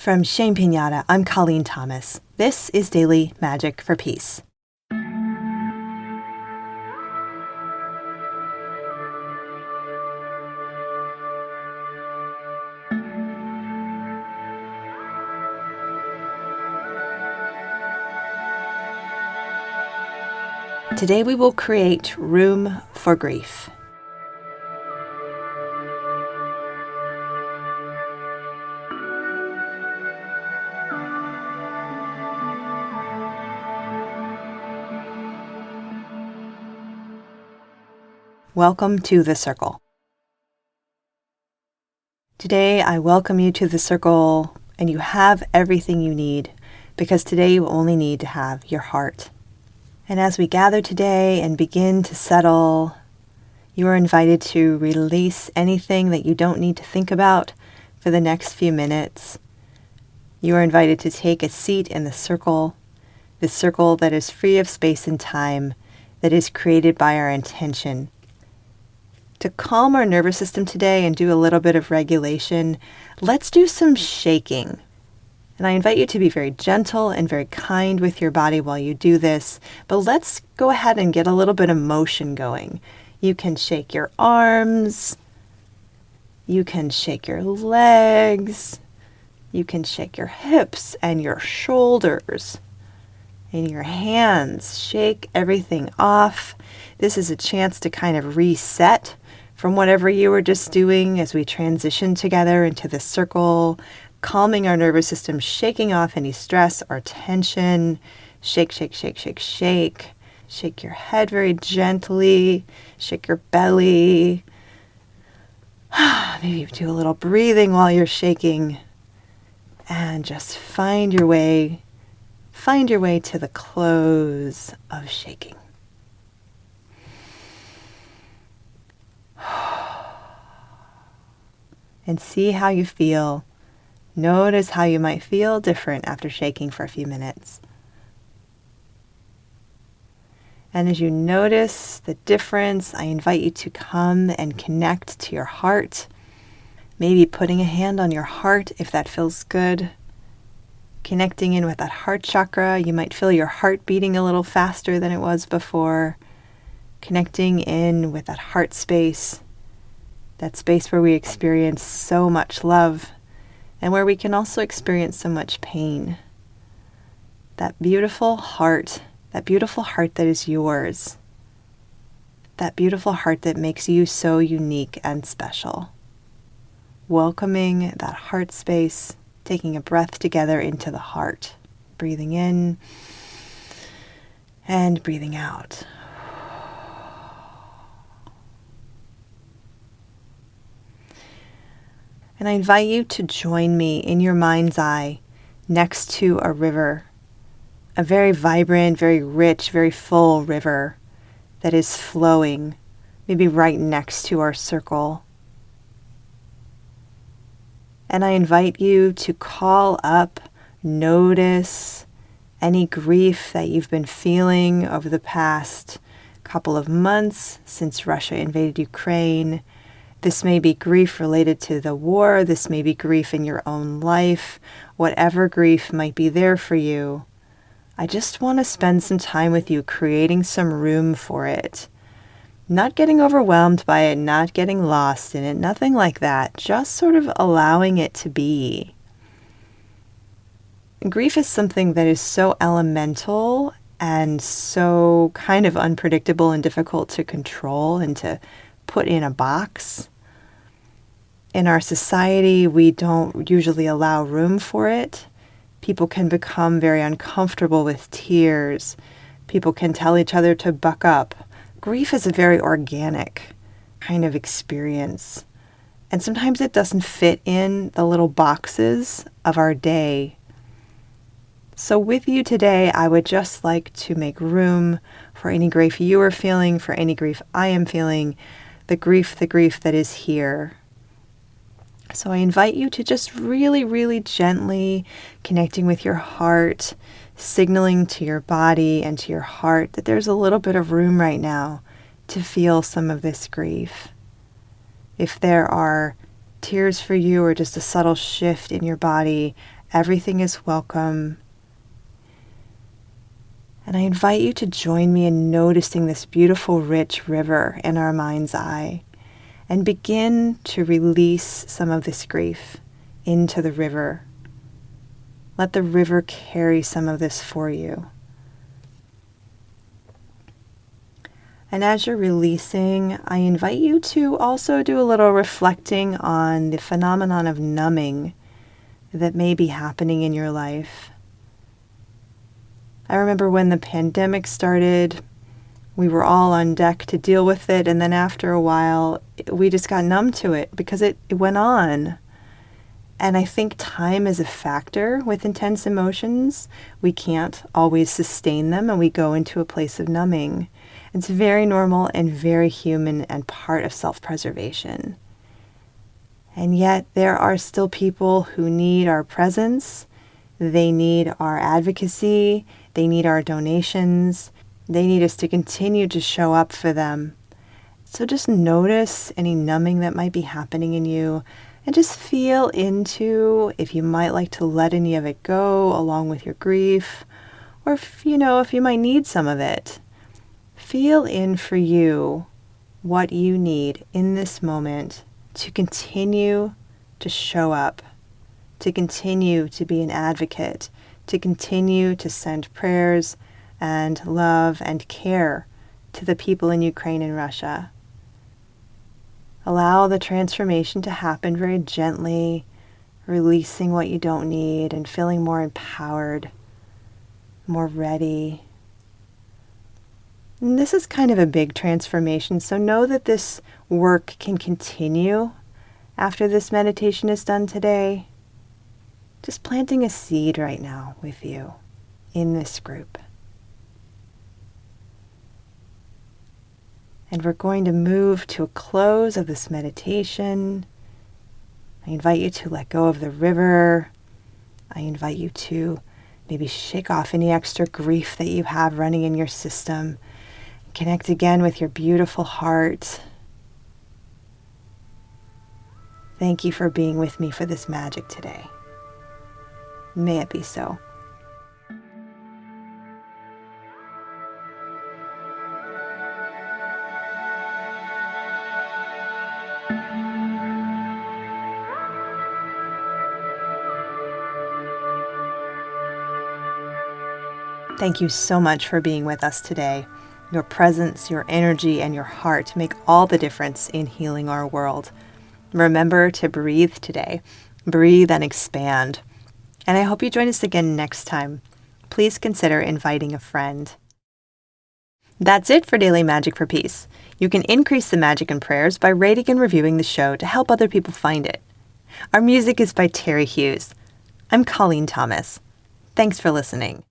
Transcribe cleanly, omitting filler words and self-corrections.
From Shame Pinata, I'm Colleen Thomas. This is Daily Magic for Peace. Today we will create room for grief. Welcome to the circle. Today I welcome you to the circle, and you have everything you need, because today you only need to have your heart. And as we gather today and begin to settle, you are invited to release anything that you don't need to think about for the next few minutes. You are invited to take a seat in the circle that is free of space and time, that is created by our intention. To calm our nervous system today and do a little bit of regulation, let's do some shaking. And I invite you to be very gentle and very kind with your body while you do this, but let's go ahead and get a little bit of motion going. You can shake your arms, you can shake your legs, you can shake your hips and your shoulders and your hands. Shake everything off. This is a chance to kind of reset from whatever you were just doing as we transition together into the circle, calming our nervous system, shaking off any stress or tension. Shake, shake, shake, shake, shake. Shake your head very gently. Shake your belly. Maybe do a little breathing while you're shaking. And just find your way to the close of shaking. And see how you feel. Notice how you might feel different after shaking for a few minutes. And as you notice the difference, I invite you to come and connect to your heart. Maybe putting a hand on your heart if that feels good. Connecting in with that heart chakra. You might feel your heart beating a little faster than it was before. Connecting in with that heart space. That space where we experience so much love and where we can also experience so much pain. That beautiful heart that is yours. That beautiful heart that makes you so unique and special. Welcoming that heart space, taking a breath together into the heart. Breathing in and breathing out. And I invite you to join me in your mind's eye next to a river, a very vibrant, very rich, very full river that is flowing, maybe right next to our circle. And I invite you to call up, notice any grief that you've been feeling over the past couple of months since Russia invaded Ukraine. This may be grief related to the war. This may be grief in your own life. Whatever grief might be there for you, I just want to spend some time with you creating some room for it. Not getting overwhelmed by it, not getting lost in it, nothing like that. Just sort of allowing it to be. Grief is something that is so elemental and so kind of unpredictable and difficult to control and to put in a box. In our society, we don't usually allow room for it. People can become very uncomfortable with tears. People can tell each other to buck up. Grief is a very organic kind of experience. And sometimes it doesn't fit in the little boxes of our day. So with you today, I would just like to make room for any grief you are feeling, for any grief I am feeling, the grief that is here. So I invite you to just really, really gently connecting with your heart, signaling to your body and to your heart that there's a little bit of room right now to feel some of this grief. If there are tears for you or just a subtle shift in your body Everything is welcome. And I invite you to join me in noticing this beautiful, rich river in our mind's eye and begin to release some of this grief into the river. Let the river carry some of this for you. And as you're releasing, I invite you to also do a little reflecting on the phenomenon of numbing that may be happening in your life. I remember when the pandemic started, we were all on deck to deal with it, and then after a while, we just got numb to it because it went on. And I think time is a factor with intense emotions. We can't always sustain them, and we go into a place of numbing. It's very normal and very human and part of self-preservation. And yet there are still people who need our presence. They need our advocacy. They need our donations. They need us to continue to show up for them. So just notice any numbing that might be happening in you and just feel into if you might like to let any of it go along with your grief, or if you might need some of it. Feel in for you what you need in this moment to continue to show up, to continue to be an advocate, to continue to send prayers and love and care to the people in Ukraine and Russia. Allow the transformation to happen very gently, releasing what you don't need and feeling more empowered, more ready. And this is kind of a big transformation, so know that this work can continue after this meditation is done today. Just planting a seed right now with you in this group. And we're going to move to a close of this meditation. I invite you to let go of the river. I invite you to maybe shake off any extra grief that you have running in your system. Connect again with your beautiful heart. Thank you for being with me for this magic today. May it be so. Thank you so much for being with us today. Your presence, your energy, and your heart make all the difference in healing our world. Remember to breathe today. Breathe and expand. And I hope you join us again next time. Please consider inviting a friend. That's it for Daily Magic for Peace. You can increase the magic and prayers by rating and reviewing the show to help other people find it. Our music is by Terry Hughes. I'm Colleen Thomas. Thanks for listening.